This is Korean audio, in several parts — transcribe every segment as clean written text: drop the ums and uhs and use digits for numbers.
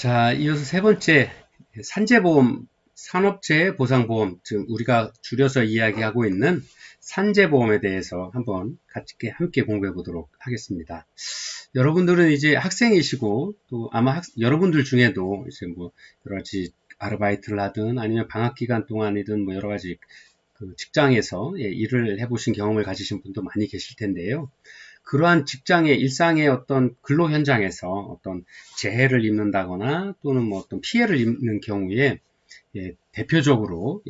자, 이어서 세 번째, 산재보험, 산업재해 보상보험, 즉 우리가 줄여서 이야기하고 있는 산재보험에 대해서 한번 같이 함께 공부해 보도록 하겠습니다. 여러분들은 이제 학생이시고 또 아마 여러분들 중에도 이제 뭐 여러 가지 아르바이트를 하든 아니면 방학 기간 동안이든 뭐 여러 가지 그 직장에서 일을 해보신 경험을 가지신 분도 많이 계실 텐데요. 그러한 직장의 일상의 어떤 근로 현장에서 어떤 재해를 입는다거나 또는 뭐 어떤 피해를 입는 경우에 대표적으로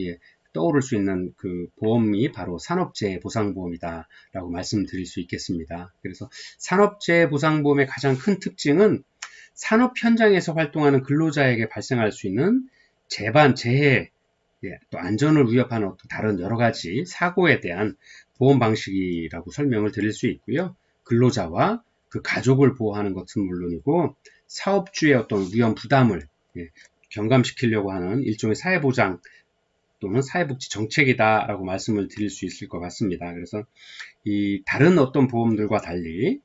떠오를 수 있는 그 보험이 바로 산업재해 보상보험이다라고 말씀드릴 수 있겠습니다. 그래서 산업재해 보상보험의 가장 큰 특징은 산업 현장에서 활동하는 근로자에게 발생할 수 있는 재반, 재해, 또 안전을 위협하는 어떤 다른 여러 가지 사고에 대한 보험 방식이라고 설명을 드릴 수 있고요. 근로자와 그 가족을 보호하는 것은 물론이고 사업주의 어떤 위험 부담을 경감시키려고 하는 일종의 사회보장 또는 사회복지 정책이다라고 말씀을 드릴 수 있을 것 같습니다. 그래서 이 다른 어떤 보험들과 달리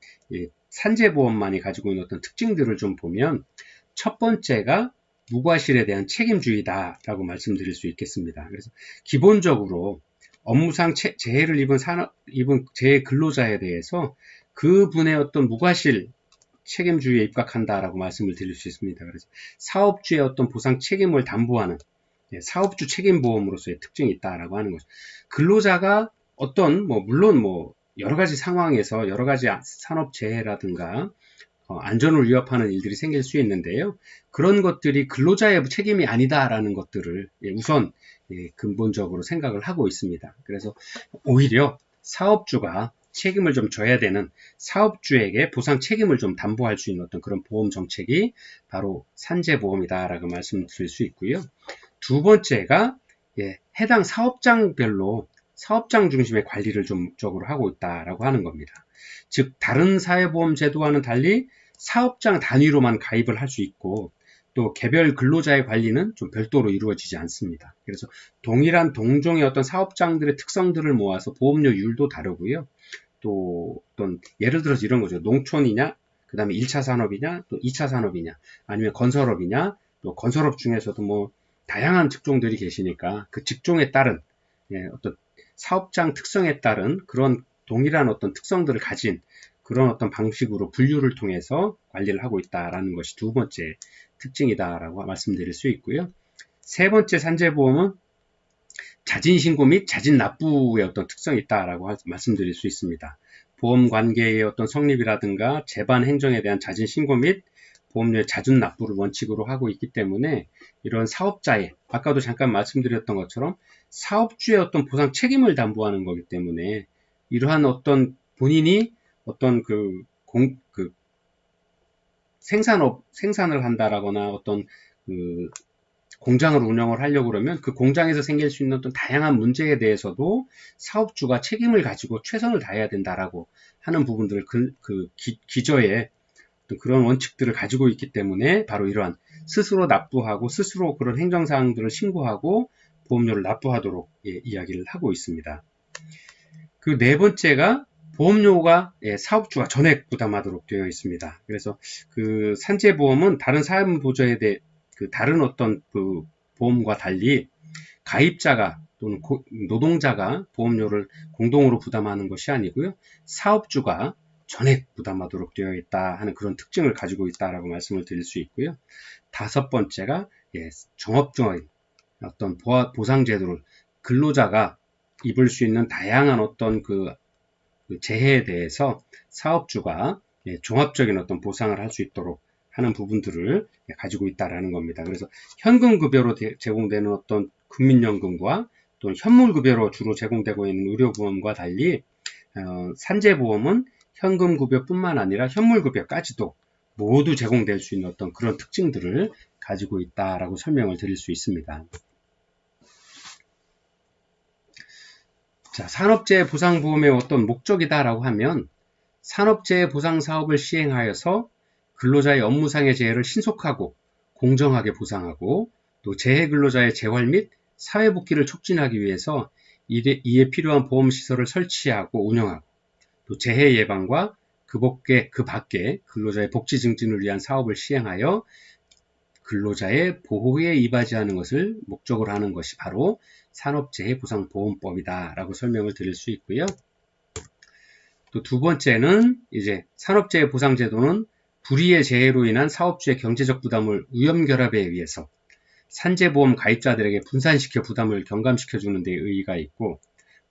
산재보험만이 가지고 있는 어떤 특징들을 좀 보면 첫 번째가 무과실에 대한 책임주의다라고 말씀드릴 수 있겠습니다. 그래서 기본적으로 업무상 재해를 입은 재해 근로자에 대해서 그분의 어떤 무과실 책임주의에 입각한다라고 말씀을 드릴 수 있습니다. 그래서 사업주의 어떤 보상 책임을 담보하는 사업주 책임보험으로서의 특징이 있다라고 하는 거죠. 근로자가 어떤 물론 여러 가지 상황에서 여러 가지 산업재해라든가 안전을 위협하는 일들이 생길 수 있는데요. 그런 것들이 근로자의 책임이 아니다라는 것들을 우선 근본적으로 생각을 하고 있습니다. 그래서 오히려 사업주가 책임을 좀 져야 되는 사업주에게 보상 책임을 좀 담보할 수 있는 어떤 그런 보험 정책이 바로 산재보험이다라고 말씀드릴 수 있고요. 두 번째가 해당 사업장별로 사업장 중심의 관리를 좀 목적으로 하고 있다라고 하는 겁니다. 즉 다른 사회보험 제도와는 달리 사업장 단위로만 가입을 할 수 있고 또 개별 근로자의 관리는 좀 별도로 이루어지지 않습니다. 그래서 동일한 동종의 어떤 사업장들의 특성들을 모아서 보험료율도 다르고요. 또 어떤 예를 들어서 이런 거죠. 농촌이냐, 그 다음에 1차 산업이냐, 또 2차 산업이냐, 아니면 건설업이냐, 또 건설업 중에서도 뭐 다양한 직종들이 계시니까 그 직종에 따른 어떤 사업장 특성에 따른 그런 동일한 어떤 특성들을 가진 그런 어떤 방식으로 분류를 통해서 관리를 하고 있다라는 것이 두 번째 특징이다라고 말씀드릴 수 있고요. 세 번째 산재보험은 자진신고 및 자진납부의 어떤 특성이 있다라고 말씀드릴 수 있습니다. 보험 관계의 어떤 성립이라든가 재반 행정에 대한 자진신고 및 보험료의 자진납부를 원칙으로 하고 있기 때문에 이런 사업자의 아까도 잠깐 말씀드렸던 것처럼 사업주의 어떤 보상 책임을 담보하는 거기 때문에 이러한 어떤 본인이 어떤 생산을 한다라거나 어떤 공장을 운영을 하려고 그러면 그 공장에서 생길 수 있는 어떤 다양한 문제에 대해서도 사업주가 책임을 가지고 최선을 다해야 된다라고 하는 부분들을 기저에 그런 원칙들을 가지고 있기 때문에 바로 이러한 스스로 납부하고 스스로 그런 행정사항들을 신고하고 보험료를 납부하도록 이야기를 하고 있습니다. 그 네 번째가 보험료가 사업주가 전액 부담하도록 되어 있습니다. 그래서 그 산재보험은 다른 사업보조에 대해 다른 어떤 그 보험과 달리 가입자가 또는 노동자가 보험료를 공동으로 부담하는 것이 아니고요. 사업주가 전액 부담하도록 되어 있다 하는 그런 특징을 가지고 있다라고 말씀을 드릴 수 있고요. 다섯 번째가 종합적인 어떤 보상제도를 근로자가 입을 수 있는 다양한 어떤 그 재해에 대해서 사업주가 종합적인 어떤 보상을 할 수 있도록 하는 부분들을 가지고 있다라는 겁니다. 그래서 현금급여로 제공되는 어떤 국민연금과 또 현물급여로 주로 제공되고 있는 의료보험과 달리 산재보험은 현금급여뿐만 아니라 현물급여까지도 모두 제공될 수 있는 어떤 그런 특징들을 가지고 있다라고 설명을 드릴 수 있습니다. 자, 산업재해 보상보험의 어떤 목적이다라고 하면 산업재해 보상 사업을 시행하여서 근로자의 업무상의 재해를 신속하고 공정하게 보상하고 또 재해 근로자의 재활 및 사회복귀를 촉진하기 위해서 이에 필요한 보험시설을 설치하고 운영하고 또 재해 예방과 그 밖에 근로자의 복지 증진을 위한 사업을 시행하여 근로자의 보호에 이바지하는 것을 목적으로 하는 것이 바로 산업재해보상보험법이다 라고 설명을 드릴 수 있고요. 또 두 번째는 이제 산업재해보상제도는 불의의 재해로 인한 사업주의 경제적 부담을 우연결합에 의해서 산재보험 가입자들에게 분산시켜 부담을 경감시켜 주는 데 의의가 있고,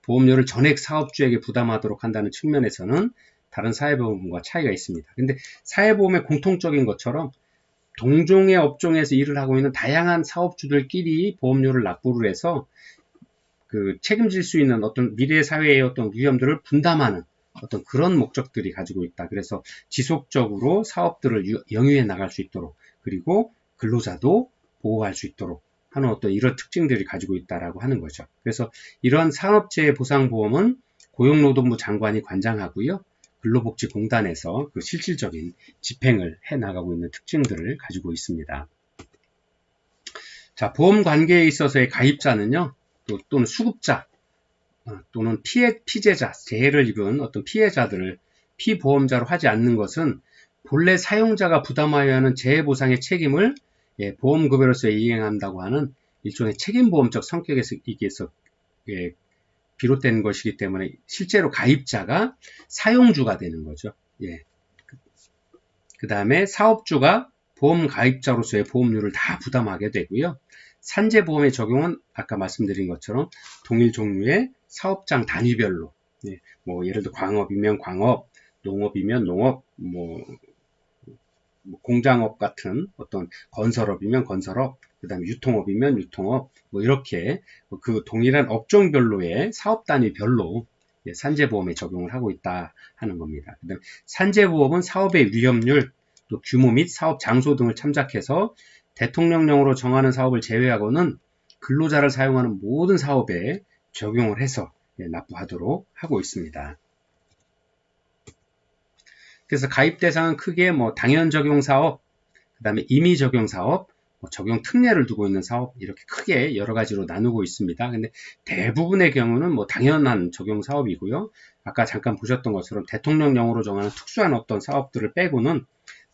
보험료를 전액 사업주에게 부담하도록 한다는 측면에서는 다른 사회보험과 차이가 있습니다. 근데 사회보험의 공통적인 것처럼 동종의 업종에서 일을 하고 있는 다양한 사업주들끼리 보험료를 납부를 해서 그 책임질 수 있는 어떤 미래 사회의 어떤 위험들을 분담하는 어떤 그런 목적들이 가지고 있다. 그래서 지속적으로 사업들을 영위해 나갈 수 있도록, 그리고 근로자도 보호할 수 있도록 하는 어떤 이런 특징들이 가지고 있다라고 하는 거죠. 그래서 이런 산업재해보상보험은 고용노동부 장관이 관장하고요. 근로복지공단에서 그 실질적인 집행을 해 나가고 있는 특징들을 가지고 있습니다. 자, 보험 관계에 있어서의 가입자는요, 또는 수급자, 또는 피제자, 재해를 입은 어떤 피해자들을 피보험자로 하지 않는 것은 본래 사용자가 부담하여야 하는 재해보상의 책임을 보험급여로서 이행한다고 하는 일종의 책임보험적 성격에서 비롯된 것이기 때문에 실제로 가입자가 사용주가 되는 거죠. 그 다음에 사업주가 보험 가입자로서의 보험료를 다 부담하게 되고요. 산재보험의 적용은 아까 말씀드린 것처럼 동일 종류의 사업장 단위별로, 뭐 예를 들어 광업이면 광업, 농업이면 농업, 뭐 공장업 같은 어떤 건설업이면 건설업, 그 다음에 유통업이면 유통업, 뭐 이렇게 그 동일한 업종별로의 사업 단위별로 산재보험에 적용을 하고 있다 하는 겁니다. 그다음 산재보험은 사업의 위험률, 또 규모 및 사업 장소 등을 참작해서 대통령령으로 정하는 사업을 제외하고는 근로자를 사용하는 모든 사업에 적용을 해서 납부하도록 하고 있습니다. 그래서 가입 대상은 크게 뭐 당연 적용 사업, 그 다음에 임의 적용 사업, 적용 특례를 두고 있는 사업, 이렇게 크게 여러 가지로 나누고 있습니다. 근데 대부분의 경우는 뭐 당연한 적용 사업이고요. 아까 잠깐 보셨던 것처럼 대통령령으로 정하는 특수한 어떤 사업들을 빼고는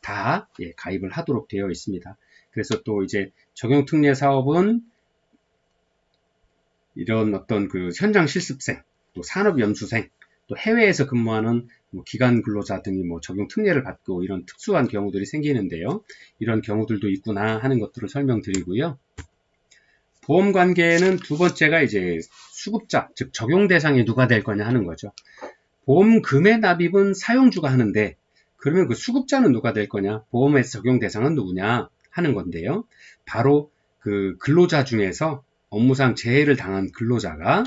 다 가입을 하도록 되어 있습니다. 그래서 또 이제 적용 특례 사업은 이런 어떤 그 현장 실습생, 또 산업 연수생, 또 해외에서 근무하는 기간 근로자 등이 적용 특례를 받고 이런 특수한 경우들이 생기는데요. 이런 경우들도 있구나 하는 것들을 설명드리고요. 보험 관계는 두 번째가 이제 수급자, 즉 적용 대상이 누가 될 거냐 하는 거죠. 보험금의 납입은 사용주가 하는데 그러면 그 수급자는 누가 될 거냐? 보험에서 적용 대상은 누구냐 하는 건데요. 바로 그 근로자 중에서 업무상 재해를 당한 근로자가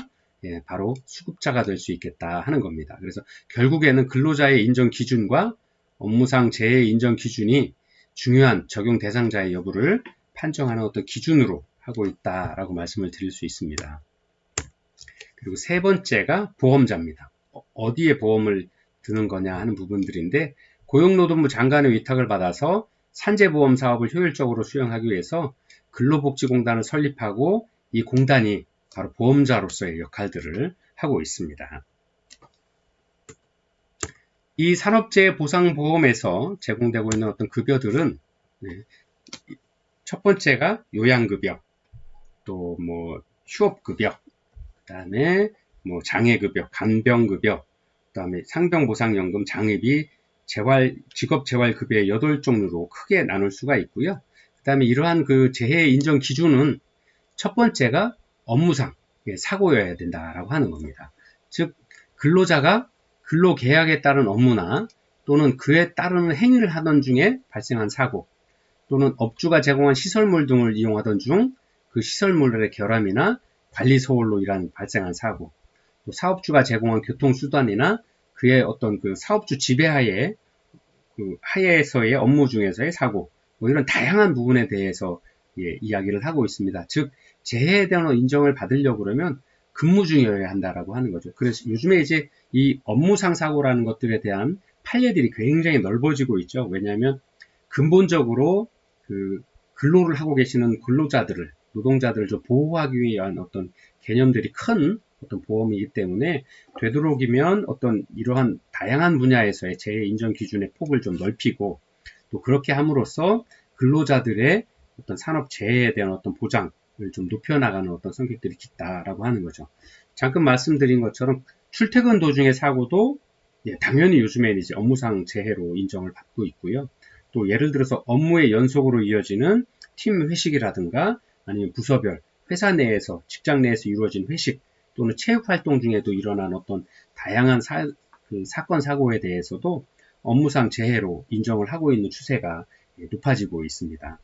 바로 수급자가 될 수 있겠다 하는 겁니다. 그래서 결국에는 근로자의 인정 기준과 업무상 재해 인정 기준이 중요한 적용 대상자의 여부를 판정하는 어떤 기준으로 하고 있다라고 말씀을 드릴 수 있습니다. 그리고 세 번째가 보험자입니다. 어디에 보험을 드는 거냐 하는 부분들인데 고용노동부 장관의 위탁을 받아서 산재보험 사업을 효율적으로 수행하기 위해서 근로복지공단을 설립하고 이 공단이 바로 보험자로서의 역할들을 하고 있습니다. 이 산업재해보상보험에서 제공되고 있는 어떤 급여들은 첫 번째가 요양급여, 또 뭐 휴업급여, 그 다음에 뭐 장애급여, 간병급여, 그 다음에 상병보상연금, 장의비, 직업재활급여의 8종류로 크게 나눌 수가 있고요. 그 다음에 이러한 그 재해 인정 기준은 첫 번째가 업무상 사고여야 된다라고 하는 겁니다. 즉 근로자가 근로계약에 따른 업무나 또는 그에 따르는 행위를 하던 중에 발생한 사고, 또는 업주가 제공한 시설물 등을 이용하던 중 그 시설물의 결함이나 관리 소홀로 인한 발생한 사고, 또 사업주가 제공한 교통수단이나 그의 어떤 그 사업주 지배하에 그 하에서의 업무 중에서의 사고, 뭐 이런 다양한 부분에 대해서 이야기를 하고 있습니다. 즉 재해에 대한 인정을 받으려고 그러면 근무 중이어야 한다라고 하는 거죠. 그래서 요즘에 이제 이 업무상 사고라는 것들에 대한 판례들이 굉장히 넓어지고 있죠. 왜냐하면 근본적으로 그 근로를 하고 계시는 근로자들을, 노동자들을 좀 보호하기 위한 어떤 개념들이 큰 어떤 보험이기 때문에 되도록이면 어떤 이러한 다양한 분야에서의 재해 인정 기준의 폭을 좀 넓히고 또 그렇게 함으로써 근로자들의 어떤 산업재해에 대한 어떤 보장을 좀 높여나가는 어떤 성격들이 짙다라고 하는 거죠. 잠깐 말씀드린 것처럼 출퇴근 도중의 사고도 당연히 요즘에는 이제 업무상 재해로 인정을 받고 있고요. 또 예를 들어서 업무의 연속으로 이어지는 팀 회식이라든가 아니면 부서별, 회사 내에서, 직장 내에서 이루어진 회식 또는 체육 활동 중에도 일어난 어떤 다양한 사건, 사고에 대해서도 업무상 재해로 인정을 하고 있는 추세가 높아지고 있습니다.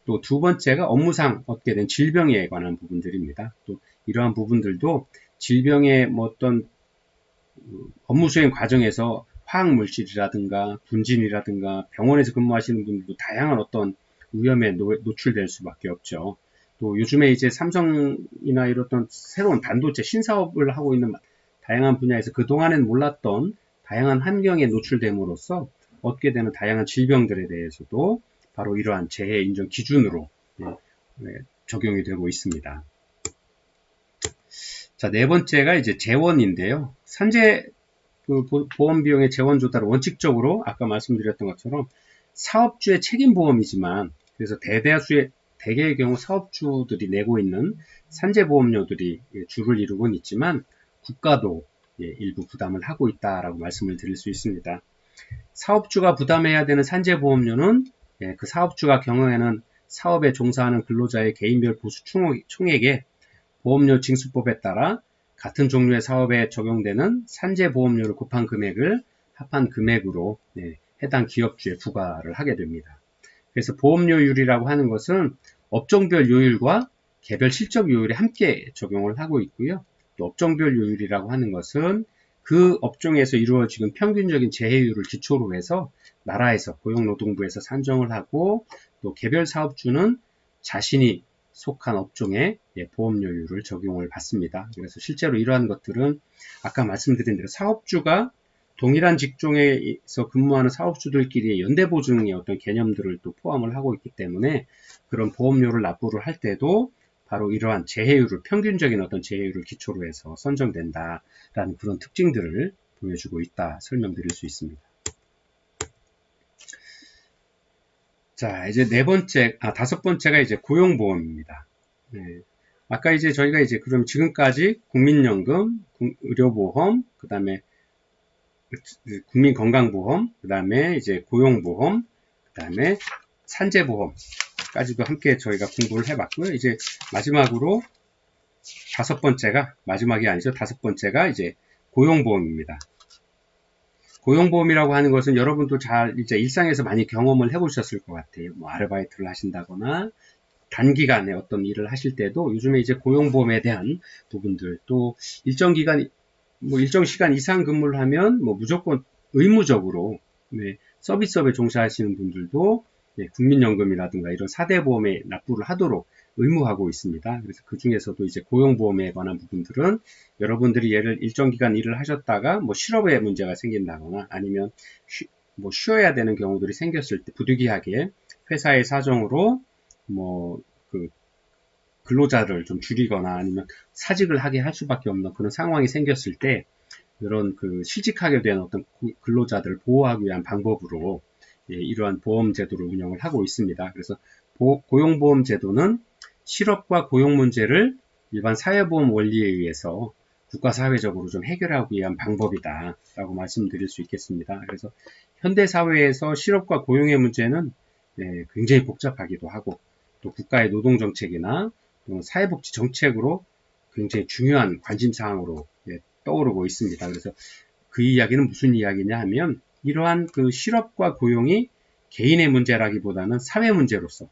또 두 번째가 업무상 얻게 된 질병에 관한 부분들입니다. 또 이러한 부분들도 질병의 뭐 어떤 업무 수행 과정에서 화학물질이라든가 분진이라든가 병원에서 근무하시는 분들도 다양한 어떤 위험에 노출될 수밖에 없죠. 또 요즘에 이제 삼성이나 이런 새로운 반도체 신사업을 하고 있는 다양한 분야에서 그동안엔 몰랐던 다양한 환경에 노출됨으로써 얻게 되는 다양한 질병들에 대해서도 바로 이러한 재해 인정 기준으로 적용이 되고 있습니다. 자, 네 번째가 이제 재원인데요. 산재 보험 비용의 재원 조달은 원칙적으로 아까 말씀드렸던 것처럼 사업주의 책임 보험이지만 그래서 대개의 경우 사업주들이 내고 있는 산재 보험료들이 주를 이루곤 있지만 국가도 일부 부담을 하고 있다라고 말씀을 드릴 수 있습니다. 사업주가 부담해야 되는 산재 보험료는 그 사업주가 경영하는 사업에 종사하는 근로자의 개인별 보수 총액에 보험료 징수법에 따라 같은 종류의 사업에 적용되는 산재보험료를 곱한 금액을 합한 금액으로 해당 기업주에 부과를 하게 됩니다. 그래서 보험료율이라고 하는 것은 업종별 요율과 개별 실적 요율에 함께 적용을 하고 있고요. 또 업종별 요율이라고 하는 것은 그 업종에서 이루어지는 평균적인 재해율을 기초로 해서 나라에서 고용노동부에서 산정을 하고 또 개별 사업주는 자신이 속한 업종에 보험료율을 적용을 받습니다. 그래서 실제로 이러한 것들은 아까 말씀드린 대로 사업주가 동일한 직종에서 근무하는 사업주들끼리의 연대보증의 어떤 개념들을 또 포함을 하고 있기 때문에 그런 보험료를 납부를 할 때도 바로 이러한 재해율을 평균적인 어떤 재해율을 기초로 해서 선정된다라는 그런 특징들을 보여주고 있다 설명드릴 수 있습니다. 자, 이제 다섯 번째가 이제 고용보험입니다. 아까 이제 저희가 이제 그럼 지금까지 국민연금, 의료보험, 그 다음에 국민건강보험, 그 다음에 이제 고용보험, 그 다음에 산재보험까지도 함께 저희가 공부를 해봤고요. 이제 마지막으로 마지막이 아니죠. 다섯 번째가 이제 고용보험입니다. 고용보험이라고 하는 것은 여러분도 이제 일상에서 많이 경험을 해보셨을 것 같아요. 뭐 아르바이트를 하신다거나 단기간에 어떤 일을 하실 때도 요즘에 이제 고용보험에 대한 부분들 또 일정 시간 이상 근무를 하면 무조건 의무적으로 서비스업에 종사하시는 분들도 국민연금이라든가 이런 4대 보험에 납부를 하도록 의무하고 있습니다. 그래서 그 중에서도 이제 고용보험에 관한 부분들은 여러분들이 일정 기간 일을 하셨다가 실업에 문제가 생긴다거나 아니면 쉬어야 되는 경우들이 생겼을 때 부득이하게 회사의 사정으로 근로자를 좀 줄이거나 아니면 사직을 하게 할 수밖에 없는 그런 상황이 생겼을 때 이런 실직하게 된 어떤 근로자들을 보호하기 위한 방법으로 이러한 보험 제도를 운영을 하고 있습니다. 그래서 고용보험 제도는 실업과 고용 문제를 일반 사회보험 원리에 의해서 국가사회적으로 좀 해결하기 위한 방법이다 라고 말씀드릴 수 있겠습니다. 그래서 현대사회에서 실업과 고용의 문제는 굉장히 복잡하기도 하고 또 국가의 노동정책이나 사회복지 정책으로 굉장히 중요한 관심사항으로 떠오르고 있습니다. 그래서 그 이야기는 무슨 이야기냐 하면 이러한 실업과 고용이 개인의 문제라기보다는 사회 문제로서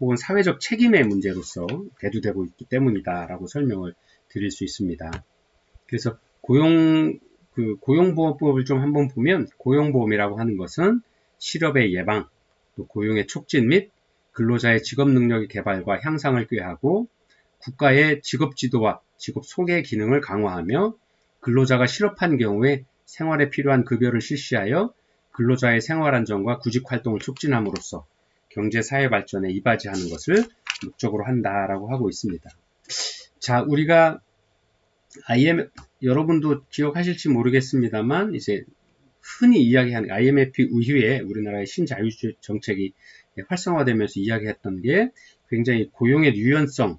혹은 사회적 책임의 문제로서 대두되고 있기 때문이다 라고 설명을 드릴 수 있습니다. 그래서 고용보험법을 좀 한번 보면 고용보험이라고 하는 것은 실업의 예방, 또 고용의 촉진 및 근로자의 직업 능력의 개발과 향상을 꾀하고 국가의 직업 지도와 직업 소개 기능을 강화하며 근로자가 실업한 경우에 생활에 필요한 급여를 실시하여 근로자의 생활 안정과 구직 활동을 촉진함으로써 경제 사회 발전에 이바지하는 것을 목적으로 한다라고 하고 있습니다. 자, 우리가 여러분도 기억하실지 모르겠습니다만 이제 흔히 이야기하는 IMF 이후에 우리나라의 신자유주의 정책이 활성화되면서 이야기했던 게 굉장히 고용의 유연성,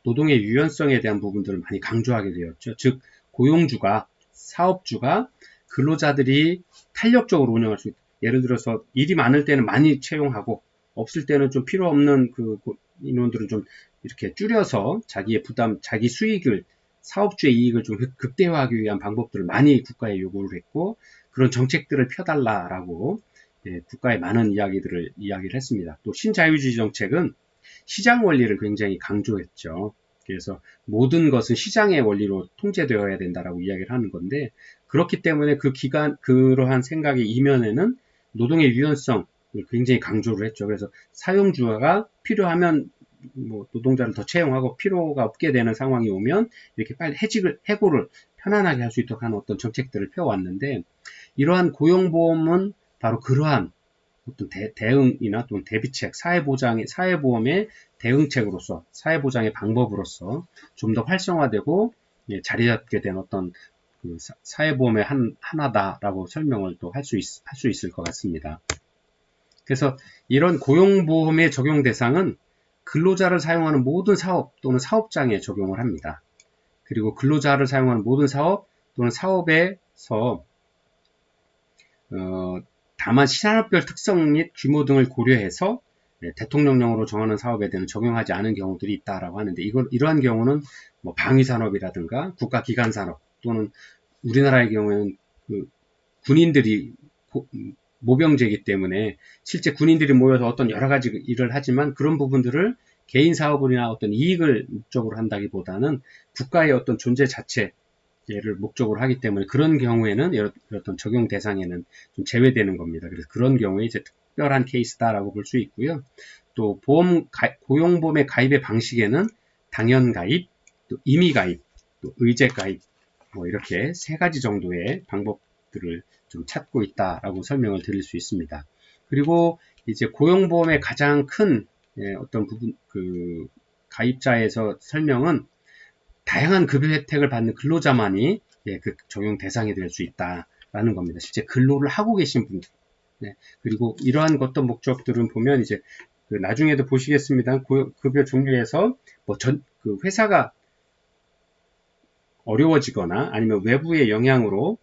노동의 유연성에 대한 부분들을 많이 강조하게 되었죠. 즉 고용주가, 사업주가 근로자들이 탄력적으로 운영할 수 있다. 예를 들어서 일이 많을 때는 많이 채용하고 없을 때는 좀 필요 없는 그 인원들은 좀 이렇게 줄여서 자기의 부담, 자기 수익을, 사업주의 이익을 좀 극대화하기 위한 방법들을 많이 국가에 요구를 했고, 그런 정책들을 펴달라라고 국가에 많은 이야기를 했습니다. 또 신자유주의 정책은 시장 원리를 굉장히 강조했죠. 그래서 모든 것은 시장의 원리로 통제되어야 된다라고 이야기를 하는 건데, 그렇기 때문에 그러한 생각의 이면에는 노동의 유연성을 굉장히 강조를 했죠. 그래서 사용주가 필요하면 노동자를 더 채용하고 필요가 없게 되는 상황이 오면 이렇게 빨리 해고를 편안하게 할 수 있도록 하는 어떤 정책들을 펴왔는데, 이러한 고용보험은 바로 그러한 어떤 대응이나 또는 대비책, 사회보험의 대응책으로서, 사회보장의 방법으로서 좀 더 활성화되고 자리 잡게 된 어떤 그 사회보험의 하나다라고 설명을 또 할 수 있을 것 같습니다. 그래서 이런 고용보험의 적용 대상은 근로자를 사용하는 모든 사업 또는 사업장에 적용을 합니다. 그리고 근로자를 사용하는 모든 사업 또는 사업에서 다만 산업별 특성 및 규모 등을 고려해서 대통령령으로 정하는 사업에 대한 적용하지 않은 경우들이 있다라고 하는데, 이러한 경우는 뭐 방위산업이라든가 국가기관산업 또는 우리나라의 경우에는 그 군인들이 모병제이기 때문에 실제 군인들이 모여서 어떤 여러 가지 일을 하지만 그런 부분들을 개인 사업이나 어떤 이익을 목적으로 한다기보다는 국가의 어떤 존재 자체를 목적으로 하기 때문에 그런 경우에는 어떤 적용 대상에는 좀 제외되는 겁니다. 그래서 그런 경우에 이제 특별한 케이스다라고 볼 수 있고요. 또 고용보험의 가입의 방식에는 당연가입, 또 임의가입, 또 의제가입, 뭐 이렇게 세 가지 정도의 방법들을 좀 찾고 있다라고 설명을 드릴 수 있습니다. 그리고 이제 고용보험의 가장 큰 어떤 부분, 그 가입자에서 설명은 다양한 급여 혜택을 받는 근로자만이 그 적용 대상이 될 수 있다라는 겁니다. 실제 근로를 하고 계신 분들. 그리고 이러한 어떤 목적들은 보면 이제 그 나중에도 보시겠습니다. 급여 종류에서 그 회사가 어려워지거나 아니면 외부의 영향으로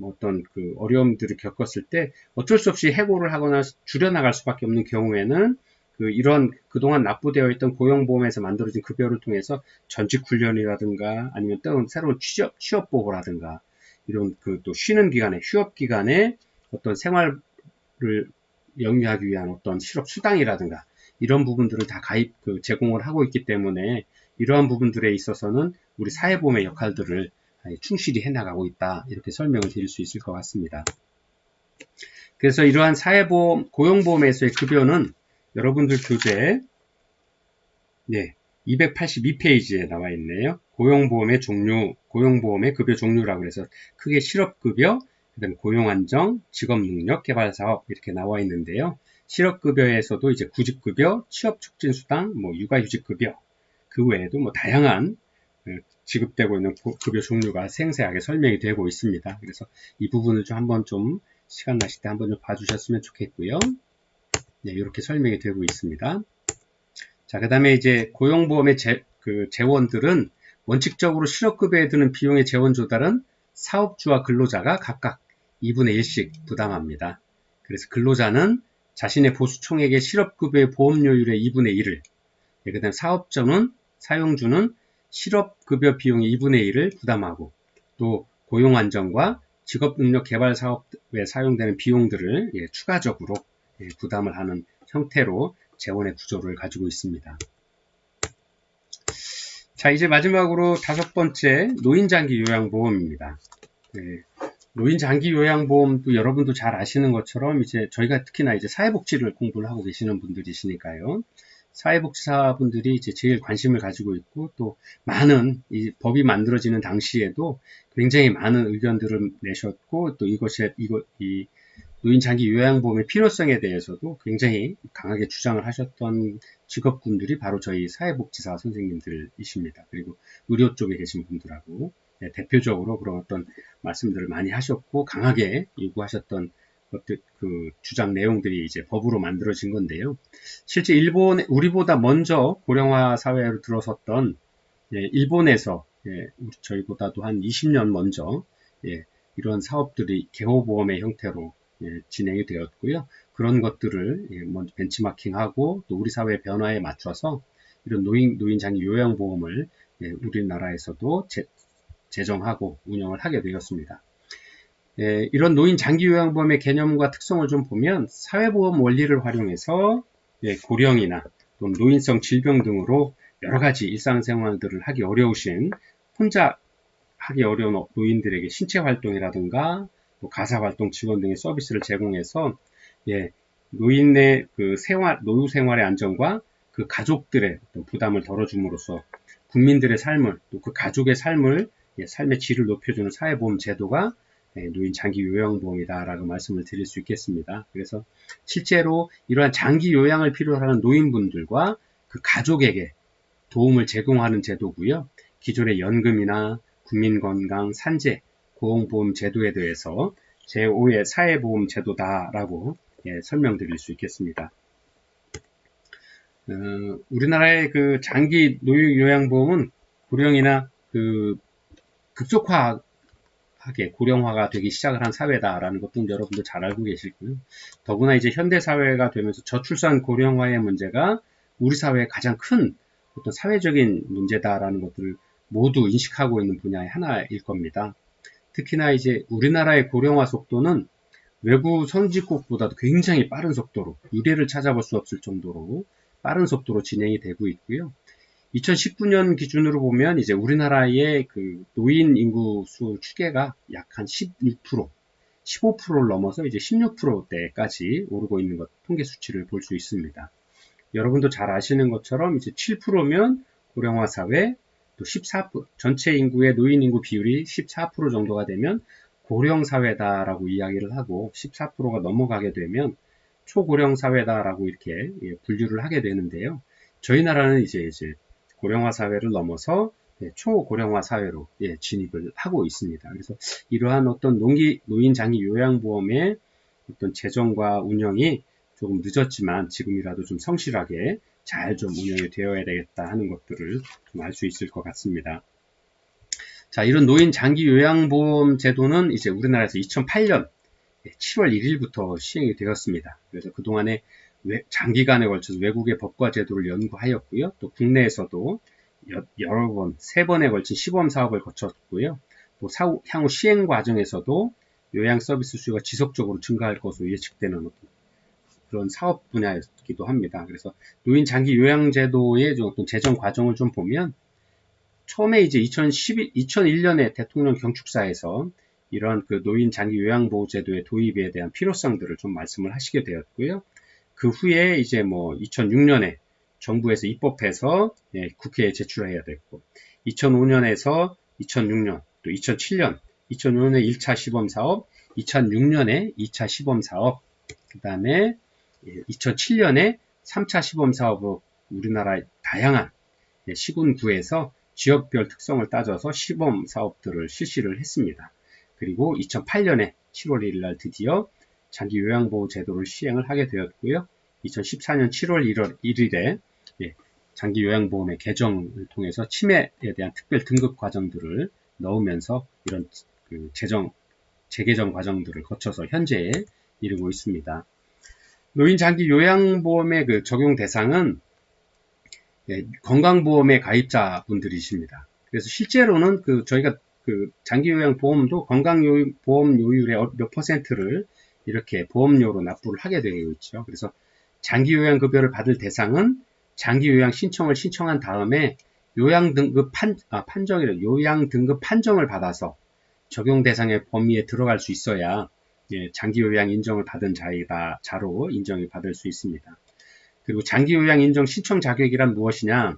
어떤 그 어려움들을 겪었을 때 어쩔 수 없이 해고를 하거나 줄여나갈 수밖에 없는 경우에는 이런 그동안 납부되어 있던 고용보험에서 만들어진 급여를 통해서 전직 훈련이라든가 아니면 또 새로운 취업 보호라든가 이런 또 쉬는 기간에 휴업 기간에 어떤 생활을 영위하기 위한 어떤 실업 수당이라든가 이런 부분들을 다 제공을 하고 있기 때문에 이러한 부분들에 있어서는 우리 사회보험의 역할들을 충실히 해나가고 있다. 이렇게 설명을 드릴 수 있을 것 같습니다. 그래서 이러한 고용보험에서의 급여는 여러분들 교재 282페이지에 나와 있네요. 고용보험의 종류, 고용보험의 급여 종류라고 해서 크게 실업급여, 그다음 고용안정, 직업능력 개발사업 이렇게 나와 있는데요. 실업급여에서도 이제 구직급여, 취업촉진수당, 육아휴직급여 그 외에도 다양한 지급되고 있는 급여 종류가 생생하게 설명이 되고 있습니다. 그래서 이 부분을 한번 시간 나실 때 한번 좀 봐주셨으면 좋겠고요. 이렇게 설명이 되고 있습니다. 자, 그 다음에 이제 고용보험의 재원들은 원칙적으로 실업급여에 드는 비용의 재원 조달은 사업주와 근로자가 각각 2분의 1씩 부담합니다. 그래서 근로자는 자신의 보수총액의 실업급여의 보험료율의 2분의 1을, 그 다음 사용주는 실업급여 비용의 2분의 1을 부담하고, 또 고용안정과 직업능력 개발 사업에 사용되는 비용들을 추가적으로 부담을 하는 형태로 재원의 구조를 가지고 있습니다. 자, 이제 마지막으로 5번째 노인장기 요양보험입니다. 노인장기 요양보험도 여러분도 잘 아시는 것처럼 이제 저희가 특히나 이제 사회복지를 공부를 하고 계시는 분들이시니까요. 사회복지사분들이 이제 제일 관심을 가지고 있고 또 많은 이 법이 만들어지는 당시에도 굉장히 많은 의견들을 내셨고 또 이 노인장기 요양보험의 필요성에 대해서도 굉장히 강하게 주장을 하셨던 직업군들이 바로 저희 사회복지사 선생님들이십니다. 그리고 의료 쪽에 계신 분들하고 대표적으로 그런 어떤 말씀들을 많이 하셨고 강하게 요구하셨던 그 주장 내용들이 이제 법으로 만들어진 건데요. 실제 우리보다 먼저 고령화 사회로 들어섰던 일본에서 저희보다도 한 20년 먼저 이런 사업들이 개호보험의 형태로 진행이 되었고요. 그런 것들을 먼저 벤치마킹하고 또 우리 사회 변화에 맞춰서 이런 노인 장기 요양보험을 우리나라에서도 제정하고 운영을 하게 되었습니다. 이런 노인 장기 요양보험의 개념과 특성을 좀 보면 사회보험 원리를 활용해서 고령이나 또는 노인성 질병 등으로 여러 가지 일상생활들을 하기 어려우신 혼자 하기 어려운 노인들에게 신체 활동이라든가 또 가사 활동 지원 등의 서비스를 제공해서 노인의 그 노후 생활의 안정과 그 가족들의 부담을 덜어줌으로써 국민들의 삶을 또 그 가족의 삶의 질을 높여주는 사회보험 제도가 노인 장기 요양보험이다라고 말씀을 드릴 수 있겠습니다. 그래서 실제로 이러한 장기 요양을 필요로 하는 노인분들과 그 가족에게 도움을 제공하는 제도고요. 기존의 연금이나 국민건강, 산재, 고용보험 제도에 대해서 제5의 사회보험 제도다라고 설명드릴 수 있겠습니다. 우리나라의 그 장기 요양보험은 고령이나 그 급속하게 고령화가 되기 시작을 한 사회다라는 것도 여러분들 잘 알고 계시고요. 더구나 이제 현대사회가 되면서 저출산 고령화의 문제가 우리 사회의 가장 큰 어떤 사회적인 문제다라는 것들을 모두 인식하고 있는 분야의 하나일 겁니다. 특히나 이제 우리나라의 고령화 속도는 외국 선진국보다도 굉장히 빠른 속도로 유례를 찾아볼 수 없을 정도로 빠른 속도로 진행이 되고 있고요. 2019년 기준으로 보면 이제 우리나라의 그 노인 인구 수 추계가 약 한 11%, 15%를 넘어서 이제 16%대까지 오르고 있는 것 통계 수치를 볼 수 있습니다. 여러분도 잘 아시는 것처럼 이제 7%면 고령화 사회, 또 14% 전체 인구의 노인 인구 비율이 14% 정도가 되면 고령 사회다라고 이야기를 하고 14%가 넘어가게 되면 초고령 사회다라고 이렇게 분류를 하게 되는데요. 저희 나라는 이제 고령화 사회를 넘어서 초고령화 사회로 진입을 하고 있습니다. 그래서 이러한 어떤 노인 장기 요양보험의 어떤 재정과 운영이 조금 늦었지만 지금이라도 좀 성실하게 잘 좀 운영이 되어야 되겠다 하는 것들을 좀 알 수 있을 것 같습니다. 자, 이런 노인 장기 요양보험 제도는 이제 우리나라에서 2008년 7월 1일부터 시행이 되었습니다. 그래서 그동안에 장기간에 걸쳐서 외국의 법과 제도를 연구하였고요. 또 국내에서도 여러 번, 3번에 걸친 시범 사업을 거쳤고요. 또 향후 시행 과정에서도 요양 서비스 수요가 지속적으로 증가할 것으로 예측되는 그런 사업 분야이기도 합니다. 그래서 노인 장기 요양 제도의 어떤 재정 과정을 좀 보면 처음에 이제 2001년에 대통령 경축사에서 이런 그 노인 장기 요양보호 제도의 도입에 대한 필요성들을 좀 말씀을 하시게 되었고요. 그 후에 이제 2006년에 정부에서 입법해서 국회에 제출해야 됐고 2005년에서 2006년 또 2007년 2005년에 1차 시범 사업 2006년에 2차 시범 사업 그 다음에 2007년에 3차 시범 사업으로 우리나라의 다양한 시군구에서 지역별 특성을 따져서 시범 사업들을 실시를 했습니다. 그리고 2008년에 7월 1일 날 드디어 장기 요양보호 제도를 시행을 하게 되었고요. 2014년 7월 1일에 장기 요양보험의 개정을 통해서 치매에 대한 특별 등급 과정들을 넣으면서 이런 그 재개정 과정들을 거쳐서 현재에 이르고 있습니다. 노인 장기 요양보험의 그 적용 대상은 건강보험의 가입자분들이십니다. 그래서 실제로는 저희가 장기요양보험도 건강보험료율의 몇 %를 이렇게 보험료로 납부를 하게 되어 있죠. 그래서 장기요양급여를 받을 대상은 장기요양 신청을 신청한 다음에 요양등급 판정을 받아서 적용 대상의 범위에 들어갈 수 있어야 장기요양 인정을 받은 자로 인정을 받을 수 있습니다. 그리고 장기요양 인정 신청 자격이란 무엇이냐?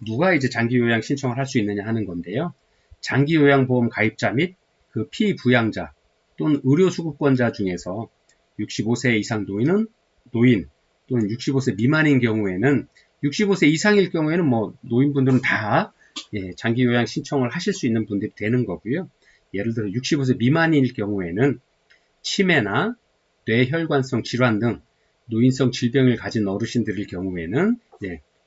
누가 이제 장기요양 신청을 할 수 있느냐 하는 건데요. 장기요양보험 가입자 및 그 피부양자 또는 의료수급권자 중에서 65세 이상 노인 또는 65세 미만인 경우에는 65세 이상일 경우에는 노인분들은 다 장기요양 신청을 하실 수 있는 분들이 되는 거고요. 예를 들어 65세 미만일 경우에는 치매나 뇌혈관성 질환 등 노인성 질병을 가진 어르신들의 경우에는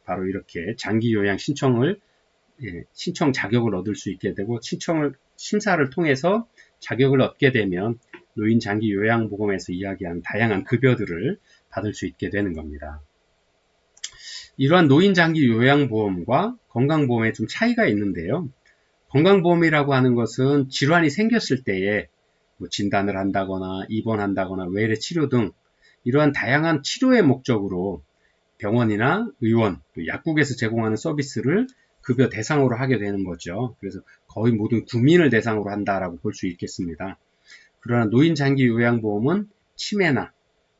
바로 이렇게 장기 요양 신청 자격을 얻을 수 있게 되고, 심사를 통해서 자격을 얻게 되면 노인 장기 요양보험에서 이야기하는 다양한 급여들을 받을 수 있게 되는 겁니다. 이러한 노인 장기 요양보험과 건강보험에 좀 차이가 있는데요. 건강보험이라고 하는 것은 질환이 생겼을 때에 진단을 한다거나 입원한다거나 외래 치료 등 이러한 다양한 치료의 목적으로 병원이나 의원, 약국에서 제공하는 서비스를 급여 대상으로 하게 되는 거죠. 그래서 거의 모든 국민을 대상으로 한다라고 볼 수 있겠습니다. 그러나 노인 장기 요양보험은 치매나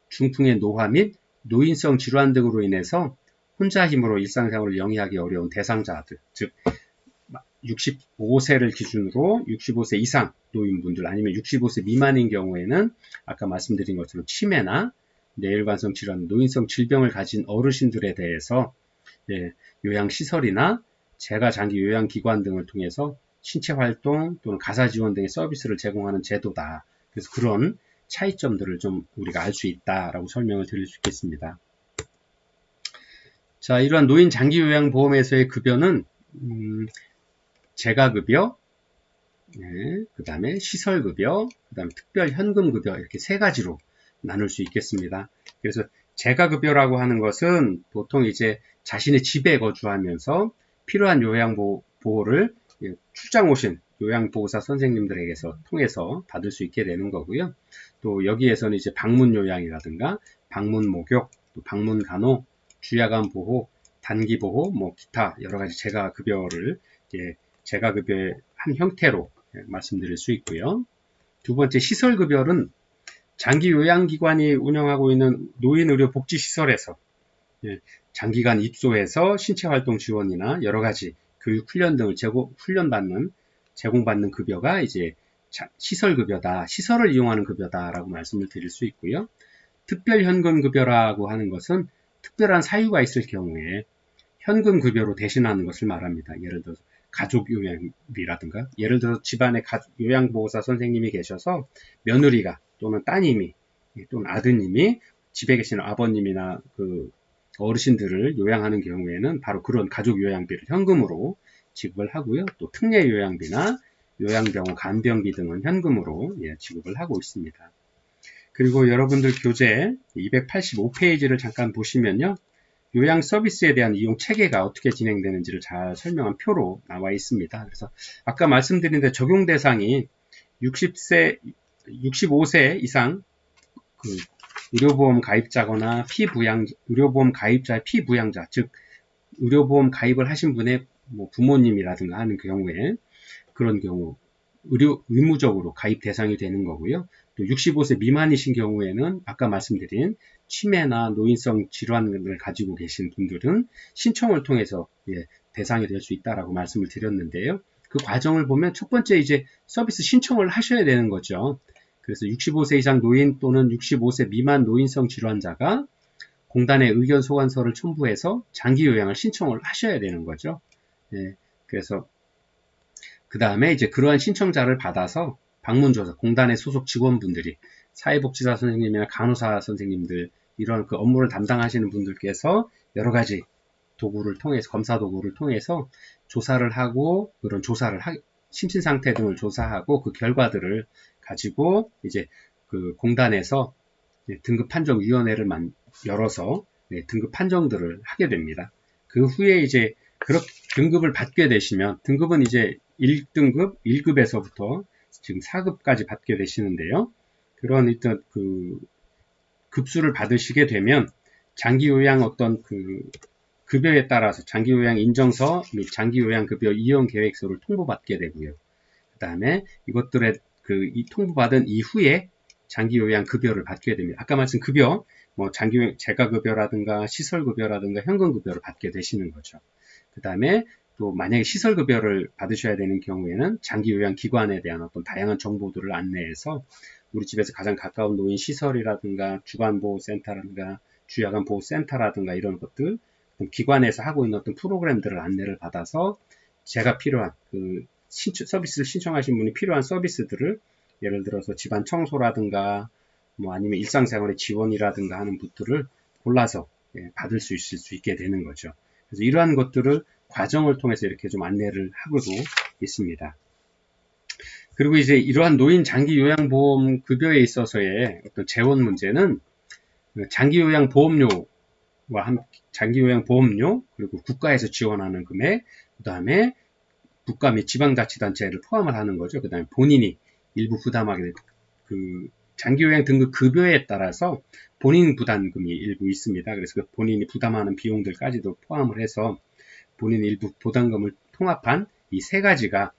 중풍의 노화 및 노인성 질환 등으로 인해서 혼자 힘으로 일상생활을 영위하기 어려운 대상자들, 즉 65세를 기준으로 65세 이상 노인분들 아니면 65세 미만인 경우에는 아까 말씀드린 것처럼 치매나 뇌혈관성 질환, 노인성 질병을 가진 어르신들에 대해서 요양시설이나 재가장기 요양기관 등을 통해서 신체활동 또는 가사지원 등의 서비스를 제공하는 제도다. 그래서 그런 차이점들을 좀 우리가 알 수 있다라고 설명을 드릴 수 있겠습니다. 자, 이러한 노인 장기 요양보험에서의 급여는 재가급여, 그 다음에 시설급여, 그 다음에 특별현금급여 이렇게 세 가지로 나눌 수 있겠습니다. 그래서 재가급여라고 하는 것은 보통 이제 자신의 집에 거주하면서 필요한 요양보호를 출장 오신 요양보호사 선생님들에게서 통해서 받을 수 있게 되는 거고요. 또 여기에서는 이제 방문 요양이라든가 방문 목욕, 또 방문 간호, 주야간 보호, 단기 보호, 기타 여러 가지 재가급여를 재가급여의 한 형태로 말씀드릴 수 있고요. 두 번째 시설급여는 장기 요양기관이 운영하고 있는 노인의료복지시설에서 장기간 입소해서 신체활동 지원이나 여러 가지 교육 훈련 등을 제공받는 급여가 이제 시설급여다, 시설을 이용하는 급여다라고 말씀을 드릴 수 있고요. 특별현금급여라고 하는 것은 특별한 사유가 있을 경우에 현금급여로 대신하는 것을 말합니다. 예를 들어서 가족요양비라든가, 예를 들어서 집안에 요양보호사 선생님이 계셔서 며느리가 또는 따님이 또는 아드님이 집에 계시는 아버님이나 그 어르신들을 요양하는 경우에는 바로 그런 가족요양비를 현금으로 지급을 하고요. 또 특례요양비나 요양병원 간병비 등은 현금으로 지급을 하고 있습니다. 그리고 여러분들 교재 285페이지를 잠깐 보시면요. 요양 서비스에 대한 이용 체계가 어떻게 진행되는지를 잘 설명한 표로 나와 있습니다. 그래서 아까 말씀드린 데 적용 대상이 65세 이상 그 의료보험 가입자거나 의료보험 가입자의 피부양자, 즉 의료보험 가입을 하신 분의 부모님이라든가 하는 경우에 그런 경우 의무적으로 가입 대상이 되는 거고요. 또 65세 미만이신 경우에는 아까 말씀드린 치매나 노인성 질환을 가지고 계신 분들은 신청을 통해서 대상이 될 수 있다라고 말씀을 드렸는데요. 그 과정을 보면 첫 번째 이제 서비스 신청을 하셔야 되는 거죠. 그래서 65세 이상 노인 또는 65세 미만 노인성 질환자가 공단에 의견 소관서를 첨부해서 장기 요양을 신청을 하셔야 되는 거죠. 그래서 그 다음에 이제 그러한 신청자를 받아서 방문조사, 공단의 소속 직원분들이 사회복지사 선생님이나 간호사 선생님들 이런 그 업무를 담당하시는 분들께서 여러 가지 도구를 통해서, 검사 도구를 통해서 조사를 하고 그런 심신 상태 등을 조사하고 그 결과들을 가지고 이제 그 공단에서 등급 판정위원회를 열어서 등급 판정들을 하게 됩니다. 그 후에 이제 그렇게 등급을 받게 되시면, 등급은 이제 1등급, 1급에서부터 지금 4급까지 받게 되시는데요. 그런 일단 그 급수를 받으시게 되면 장기요양 어떤 그 급여에 따라서 장기요양 인정서 및 장기요양 급여 이용 계획서를 통보받게 되고요. 그 다음에 이것들의 이 통보받은 이후에 장기요양 급여를 받게 됩니다. 아까 말씀 급여, 장기요양 재가급여라든가 시설급여라든가 현금급여를 받게 되시는 거죠. 그 다음에 또 만약에 시설급여를 받으셔야 되는 경우에는 장기요양기관에 대한 어떤 다양한 정보들을 안내해서 우리 집에서 가장 가까운 노인 시설이라든가 주간보호센터라든가 주야간보호센터라든가 이런 것들, 기관에서 하고 있는 어떤 프로그램들을 안내를 받아서 제가 필요한 서비스를 신청하신 분이 필요한 서비스들을 예를 들어서 집안 청소라든가 뭐 아니면 일상생활의 지원이라든가 하는 것들을 골라서 받을 수 있을 수 있게 되는 거죠. 그래서 이러한 것들을 과정을 통해서 이렇게 좀 안내를 하고도 있습니다. 그리고 이제 이러한 노인 장기 요양보험 급여에 있어서의 어떤 재원 문제는 장기 요양보험료와 장기 요양보험료, 그리고 국가에서 지원하는 금액, 그 다음에 국가 및 지방자치단체를 포함을 하는 거죠. 그 다음에 본인이 일부 부담하게 될 그 장기요양 등급 급여에 따라서 본인 부담금이 일부 있습니다. 그래서 그 본인이 부담하는 비용들까지도 포함을 해서 본인 일부 부담금을 통합한 이 세 가지가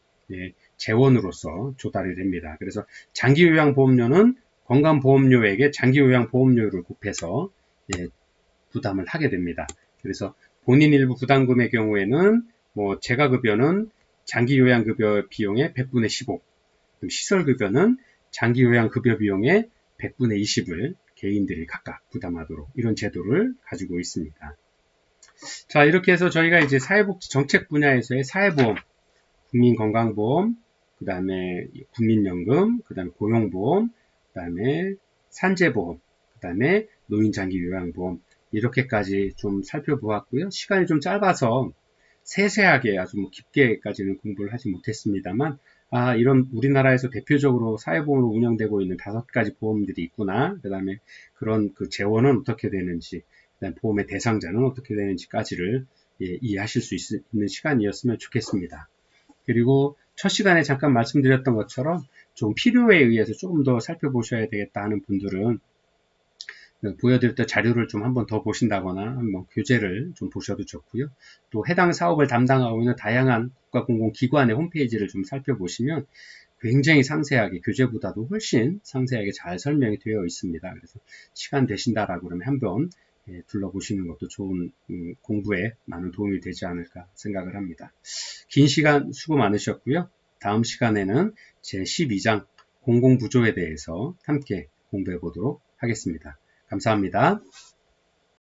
재원으로서 조달이 됩니다. 그래서 장기요양보험료는 건강보험료에게 장기요양보험료를 곱해서 부담을 하게 됩니다. 그래서 본인 일부 부담금의 경우에는 뭐 재가급여는 장기요양급여 비용의 100분의 15, 시설급여는 장기요양급여 비용의 100분의 20을 개인들이 각각 부담하도록 이런 제도를 가지고 있습니다. 자, 이렇게 해서 저희가 이제 사회복지 정책 분야에서의 사회보험, 국민건강보험, 그 다음에 국민연금, 그 다음에 고용보험, 그 다음에 산재보험, 그 다음에 노인장기요양보험 이렇게까지 좀 살펴보았고요. 시간이 좀 짧아서 세세하게 아주 뭐 깊게까지는 공부를 하지 못했습니다만 이런 우리나라에서 대표적으로 사회보험으로 운영되고 있는 5가지 보험들이 있구나. 그 다음에 그런 그 재원은 어떻게 되는지, 그다음에 보험의 대상자는 어떻게 되는지까지를 이해하실 수 있는 시간이었으면 좋겠습니다. 그리고 첫 시간에 잠깐 말씀드렸던 것처럼 좀 필요에 의해서 조금 더 살펴보셔야 되겠다 하는 분들은 보여드렸던 자료를 좀 한번 더 보신다거나 뭐 교재를 좀 보셔도 좋고요. 또 해당 사업을 담당하고 있는 다양한 국가공공기관의 홈페이지를 좀 살펴보시면 굉장히 상세하게 교재보다도 훨씬 상세하게 잘 설명이 되어 있습니다. 그래서 시간 되신다라고 그러면 한번 둘러보시는 것도 좋은 공부에 많은 도움이 되지 않을까 생각을 합니다. 긴 시간 수고 많으셨고요. 다음 시간에는 제12장 공공부조에 대해서 함께 공부해 보도록 하겠습니다. 감사합니다.